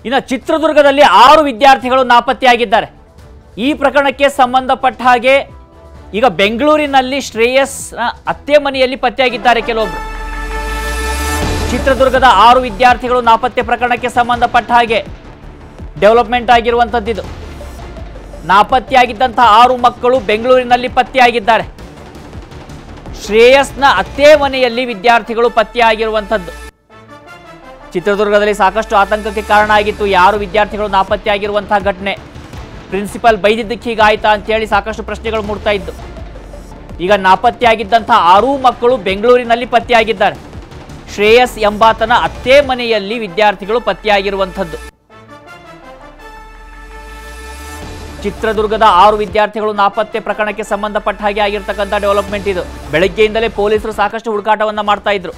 ಇನ್ನು ಚಿತ್ರದುರ್ಗದಲ್ಲಿ 6 ವಿದ್ಯಾರ್ಥಿಗಳು ನಾಪತ್ತೆಯಾಗಿದ್ದಾರೆ. ಈ ಪ್ರಕರಣಕ್ಕೆ ಸಂಬಂಧಪಟ್ಟ ಹಾಗೆ ಈಗ ಬೆಂಗಳೂರಿನಲ್ಲಿ ಶ್ರೇಯಸ್ನ ಅತ್ತೆ ಮನೆಯಲ್ಲಿ ಪತ್ತೆಯಾಗಿದ್ದಾರೆ ಕೆಲವೊಬ್ಬರು. ಚಿತ್ರದುರ್ಗದ 6 ವಿದ್ಯಾರ್ಥಿಗಳು ನಾಪತ್ತೆ ಪ್ರಕರಣಕ್ಕೆ ಸಂಬಂಧಪಟ್ಟ ಹಾಗೆ ಡೆವಲಪ್ಮೆಂಟ್ ಆಗಿರುವಂಥದ್ದಿದು. ನಾಪತ್ತೆಯಾಗಿದ್ದಂಥ 6 ಮಕ್ಕಳು ಬೆಂಗಳೂರಿನಲ್ಲಿ ಪತ್ತೆಯಾಗಿದ್ದಾರೆ. ಶ್ರೇಯಸ್ನ ಅತ್ತೆ ಮನೆಯಲ್ಲಿ ವಿದ್ಯಾರ್ಥಿಗಳು ಪತ್ತೆಯಾಗಿರುವಂಥದ್ದು ಚಿತ್ರದುರ್ಗದಲ್ಲಿ ಸಾಕಷ್ಟು ಆತಂಕಕ್ಕೆ ಕಾರಣ ಆಗಿತ್ತು. 6 ವಿದ್ಯಾರ್ಥಿಗಳು ನಾಪತ್ತೆಯಾಗಿರುವಂತಹ ಘಟನೆ, ಪ್ರಿನ್ಸಿಪಲ್ ಬೈದಿದ್ದಕ್ಕೆ ಹೀಗಾಯ್ತಾ ಅಂತೇಳಿ ಸಾಕಷ್ಟು ಪ್ರಶ್ನೆಗಳು ಮೂಡ್ತಾ ಇದ್ದು. ಈಗ ನಾಪತ್ತೆಯಾಗಿದ್ದಂಥ 6 ಮಕ್ಕಳು ಬೆಂಗಳೂರಿನಲ್ಲಿ ಪತ್ತೆಯಾಗಿದ್ದಾರೆ. ಶ್ರೇಯಸ್ ಎಂಬಾತನ ಅತ್ತೆ ಮನೆಯಲ್ಲಿ ವಿದ್ಯಾರ್ಥಿಗಳು ಪತ್ತೆಯಾಗಿರುವಂಥದ್ದು. ಚಿತ್ರದುರ್ಗದ 6 ವಿದ್ಯಾರ್ಥಿಗಳು ನಾಪತ್ತೆ ಪ್ರಕರಣಕ್ಕೆ ಸಂಬಂಧಪಟ್ಟ ಹಾಗೆ ಆಗಿರ್ತಕ್ಕಂಥ ಡೆವಲಪ್ಮೆಂಟ್ ಇದು. ಬೆಳಗ್ಗೆಯಿಂದಲೇ ಪೊಲೀಸರು ಸಾಕಷ್ಟು ಹುಡುಕಾಟವನ್ನು ಮಾಡ್ತಾ ಇದ್ರು.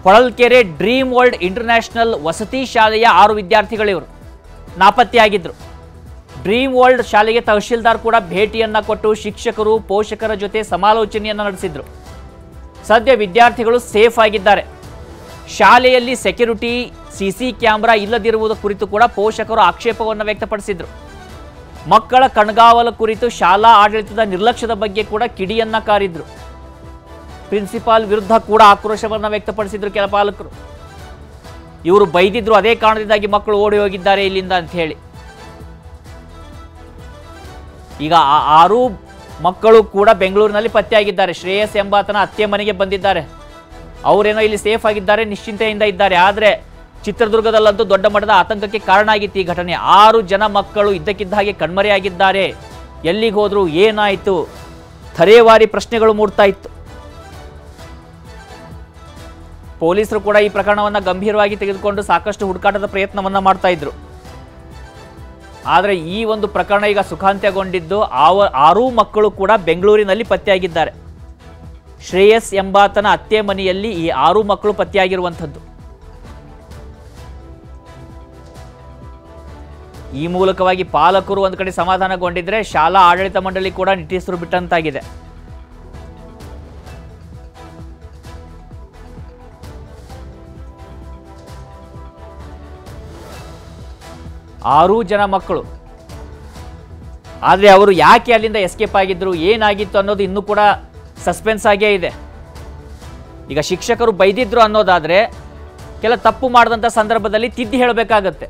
ಹೊಳಲ್ಕೆರೆ ಡ್ರೀಮ್ ವರ್ಲ್ಡ್ ಇಂಟರ್ನ್ಯಾಷನಲ್ ವಸತಿ ಶಾಲೆಯ 6 ವಿದ್ಯಾರ್ಥಿಗಳಿವರು ನಾಪತ್ತೆಯಾಗಿದ್ರು. ಡ್ರೀಮ್ ವರ್ಲ್ಡ್ ಶಾಲೆಗೆ ತಹಶೀಲ್ದಾರ್ ಕೂಡ ಭೇಟಿಯನ್ನ ಕೊಟ್ಟು ಶಿಕ್ಷಕರು ಪೋಷಕರ ಜೊತೆ ಸಮಾಲೋಚನೆಯನ್ನು ನಡೆಸಿದ್ರು. ಸದ್ಯ ವಿದ್ಯಾರ್ಥಿಗಳು ಸೇಫ್ ಆಗಿದ್ದಾರೆ. ಶಾಲೆಯಲ್ಲಿ ಸೆಕ್ಯೂರಿಟಿ ಸಿಸಿ ಕ್ಯಾಮೆರಾ ಇಲ್ಲದಿರುವುದರ ಕುರಿತು ಕೂಡ ಪೋಷಕರು ಆಕ್ಷೇಪವನ್ನು ವ್ಯಕ್ತಪಡಿಸಿದ್ರು. ಮಕ್ಕಳ ಕಣ್ಗಾವಲು ಕುರಿತು ಶಾಲಾ ಆಡಳಿತದ ನಿರ್ಲಕ್ಷ್ಯದ ಬಗ್ಗೆ ಕೂಡ ಕಿಡಿಯನ್ನ ಕಾರಿದ್ರು. ಪ್ರಿನ್ಸಿಪಾಲ್ ವಿರುದ್ಧ ಕೂಡ ಆಕ್ರೋಶವನ್ನು ವ್ಯಕ್ತಪಡಿಸಿದ್ರು ಕೆಲ ಪಾಲಕರು. ಇವರು ಬೈದಿದ್ರು, ಅದೇ ಕಾರಣದಿಂದಾಗಿ ಮಕ್ಕಳು ಓಡಿ ಹೋಗಿದ್ದಾರೆ ಇಲ್ಲಿಂದ ಅಂತ ಹೇಳಿ. ಈಗ 6 ಮಕ್ಕಳು ಕೂಡ ಬೆಂಗಳೂರಿನಲ್ಲಿ ಪತ್ತೆಯಾಗಿದ್ದಾರೆ. ಶ್ರೇಯಸ್ ಎಂಬಾತನ ಅತ್ತೆ ಮನೆಗೆ ಬಂದಿದ್ದಾರೆ. ಅವರೇನೋ ಇಲ್ಲಿ ಸೇಫ್ ಆಗಿದ್ದಾರೆ, ನಿಶ್ಚಿಂತೆಯಿಂದ ಇದ್ದಾರೆ. ಆದರೆ ಚಿತ್ರದುರ್ಗದಲ್ಲಂತೂ ದೊಡ್ಡ ಮಟ್ಟದ ಆತಂಕಕ್ಕೆ ಕಾರಣ ಆಗಿತ್ತು ಈ ಘಟನೆ. 6 ಜನ ಮಕ್ಕಳು ಇದ್ದಕ್ಕಿದ್ದ ಹಾಗೆ ಕಣ್ಮರೆಯಾಗಿದ್ದಾರೆ. ಎಲ್ಲಿಗೆ ಹೋದ್ರು, ಏನಾಯಿತು, ತರೇವಾರಿ ಪ್ರಶ್ನೆಗಳು ಮೂಡ್ತಾ ಇತ್ತು. ಪೊಲೀಸರು ಕೂಡ ಈ ಪ್ರಕರಣವನ್ನು ಗಂಭೀರವಾಗಿ ತೆಗೆದುಕೊಂಡು ಸಾಕಷ್ಟು ಹುಡುಕಾಟದ ಪ್ರಯತ್ನವನ್ನ ಮಾಡ್ತಾ ಇದ್ರು. ಆದರೆ ಈ ಒಂದು ಪ್ರಕರಣ ಈಗ ಸುಖಾಂತ್ಯಗೊಂಡಿದ್ದು 6 ಮಕ್ಕಳು ಕೂಡ ಬೆಂಗಳೂರಿನಲ್ಲಿ ಪತ್ತೆಯಾಗಿದ್ದಾರೆ. ಶ್ರೇಯಸ್ ಎಂಬಾತನ ಅತ್ತೆ ಮನೆಯಲ್ಲಿ ಈ 6 ಮಕ್ಕಳು ಪತ್ತೆಯಾಗಿರುವಂಥದ್ದು. ಈ ಮೂಲಕವಾಗಿ ಪಾಲಕರು ಒಂದು ಕಡೆ ಸಮಾಧಾನಗೊಂಡಿದ್ರೆ, ಶಾಲಾ ಆಡಳಿತ ಮಂಡಳಿ ಕೂಡ ನಿಟ್ಟುಸಿರು ಬಿಟ್ಟಂತಾಗಿದೆ. ಆರು ಜನ ಮಕ್ಕಳು. ಆದರೆ ಅವರು ಯಾಕೆ ಅಲ್ಲಿಂದ ಎಸ್ಕೇಪ್ ಆಗಿದ್ರು, ಏನಾಗಿತ್ತು ಅನ್ನೋದು ಇನ್ನೂ ಕೂಡ ಸಸ್ಪೆನ್ಸ್ ಆಗೇ ಇದೆ. ಈಗ ಶಿಕ್ಷಕರು ಬೈದಿದ್ರು ಅನ್ನೋದಾದರೆ ಕೆಲ ತಪ್ಪು ಮಾಡಿದಂಥ ಸಂದರ್ಭದಲ್ಲಿ ತಿದ್ದಿ ಹೇಳಬೇಕಾಗತ್ತೆ.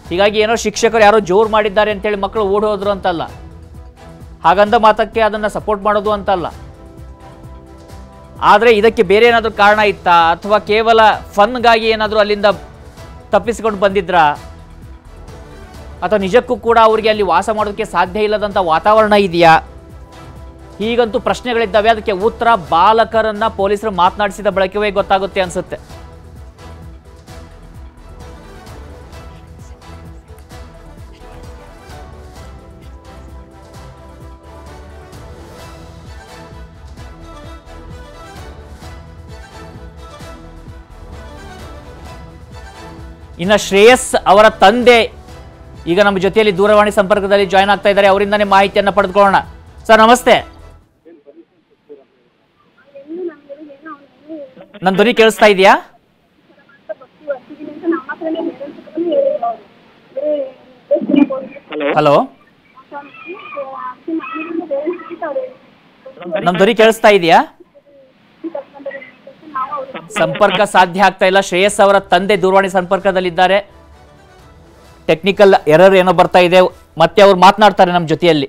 ಹೀಗಾಗಿ ಏನೋ ಶಿಕ್ಷಕರು ಯಾರೋ ಜೋರು ಮಾಡಿದ್ದಾರೆ ಅಂತೇಳಿ ಮಕ್ಕಳು ಓಡಿ ಹೋದ್ರು ಅಂತಲ್ಲ, ಹಾಗಂದ ಮಾತಕ್ಕೆ ಅದನ್ನು ಸಪೋರ್ಟ್ ಮಾಡೋದು ಅಂತಲ್ಲ. ಆದರೆ ಇದಕ್ಕೆ ಬೇರೆ ಏನಾದರೂ ಕಾರಣ ಇತ್ತಾ, ಅಥವಾ ಕೇವಲ ಫನ್ಗಾಗಿ ಏನಾದರೂ ಅಲ್ಲಿಂದ ತಪ್ಪಿಸಿಕೊಂಡು ಬಂದಿದ್ರಾ, ಅಥವಾ ನಿಜಕ್ಕೂ ಕೂಡ ಅವರಿಗೆ ಅಲ್ಲಿ ವಾಸ ಮಾಡೋದಕ್ಕೆ ಸಾಧ್ಯ ಇಲ್ಲದಂಥ ವಾತಾವರಣ ಇದೆಯಾ? ಹೀಗಂತೂ ಪ್ರಶ್ನೆಗಳಿದ್ದಾವೆ. ಅದಕ್ಕೆ ಉತ್ತರ ಬಾಲಕರನ್ನ ಪೊಲೀಸರು ಮಾತನಾಡಿಸಿದ ಬಳಿಕವೇ ಗೊತ್ತಾಗುತ್ತೆ ಅನ್ಸುತ್ತೆ. ಇನ್ನು ಶ್ರೇಯಸ್ ಅವರ ತಂದೆ ಈಗ ನಮ್ಮ ಜೊತೆಯಲ್ಲಿ ದೂರವಾಣಿ ಸಂಪರ್ಕದಲ್ಲಿ ಜಾಯ್ನ್ ಆಗ್ತಾ ಇದ್ದಾರೆ. ಅವರಿಂದಾನೇ ಮಾಹಿತಿಯನ್ನು ಪಡೆದುಕೊಳ್ಳೋಣ. ಸರ್ ನಮಸ್ತೆ. ನನ್ನ ಧ್ವನಿ ಕೇಳಿಸ್ತಾ ಇದೆಯಾ? ಹಲೋ, ನಮ್ಮ ಧ್ವನಿ ಕೇಳಿಸ್ತಾ ಇದೆಯಾ? ಸಂಪರ್ಕ ಸಾಧ್ಯ ಆಗ್ತಾ ಇಲ್ಲ. ಶ್ರೇಯಸ್ ಅವರ ತಂದೆ ದೂರವಾಣಿ ಸಂಪರ್ಕದಲ್ಲಿದ್ದಾರೆ. ಟೆಕ್ನಿಕಲ್ ಎರರ್ ಏನೋ ಬರ್ತಾ ಇದೆ. ಮತ್ತೆ ಅವರು ಮಾತನಾಡ್ತಾರೆ ನಮ್ಮ ಜೊತೆಯಲ್ಲಿ.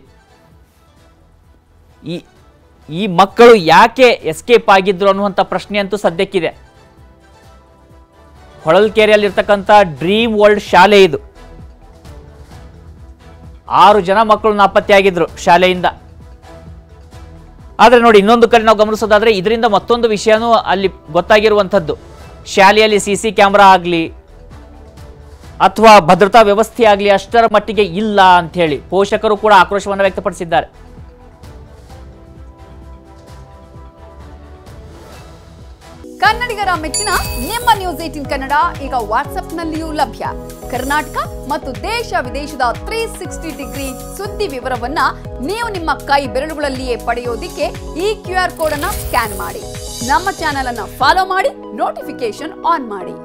ಈ ಮಕ್ಕಳು ಯಾಕೆ ಎಸ್ಕೇಪ್ ಆಗಿದ್ರು ಅನ್ನುವಂಥ ಪ್ರಶ್ನೆ ಅಂತೂ ಸದ್ಯಕ್ಕಿದೆ. ಹೊಳಲ್ಕೆರೆಯಲ್ಲಿರ್ತಕ್ಕಂಥ ಡ್ರೀಮ್ ವರ್ಲ್ಡ್ ಶಾಲೆ ಇದು. 6 ಜನ ಮಕ್ಕಳು ನಾಪತ್ತೆಯಾಗಿದ್ರು ಶಾಲೆಯಿಂದ. ಆದರೆ ನೋಡಿ, ಇನ್ನೊಂದು ಕಡೆ ನಾವು ಗಮನಿಸೋದಾದ್ರೆ ಇದರಿಂದ ಮತ್ತೊಂದು ವಿಷಯನೂ ಅಲ್ಲಿ ಗೊತ್ತಾಗಿರುವಂಥದ್ದು. ಶಾಲೆಯಲ್ಲಿ ಸಿಸಿ ಕ್ಯಾಮ್ರಾ ಆಗಲಿ ಅಥವಾ ಭದ್ರತಾ ವ್ಯವಸ್ಥೆ ಆಗಲಿ ಅಷ್ಟರ ಮಟ್ಟಿಗೆ ಇಲ್ಲ ಅಂತ ಹೇಳಿ ಪೋಷಕರು ಕೂಡ ಆಕ್ರೋಶವನ್ನು ವ್ಯಕ್ತಪಡಿಸಿದ್ದಾರೆ. ಕನ್ನಡಿಗರ ಮೆಚ್ಚಿನ ನಿಮ್ಮ ನ್ಯೂಸ್ 18 ಕನ್ನಡ ಈಗ ವಾಟ್ಸ್ಆಪ್ನಲ್ಲಿಯೂ ಲಭ್ಯ. ಕರ್ನಾಟಕ ಮತ್ತು ದೇಶ ವಿದೇಶದ 360 ಡಿಗ್ರಿ ಸುದ್ದಿ ವಿವರವನ್ನ ನೀವು ನಿಮ್ಮ ಕೈ ಬೆರಳುಗಳಲ್ಲಿಯೇ ಪಡೆಯೋದಿಕ್ಕೆ ಈ QR ಕೋಡ್ ಅನ್ನು ಸ್ಕ್ಯಾನ್ ಮಾಡಿ. ನಮ್ಮ ಚಾನೆಲ್ ಅನ್ನು ಫಾಲೋ ಮಾಡಿ, ನೋಟಿಫಿಕೇಶನ್ ಆನ್ ಮಾಡಿ.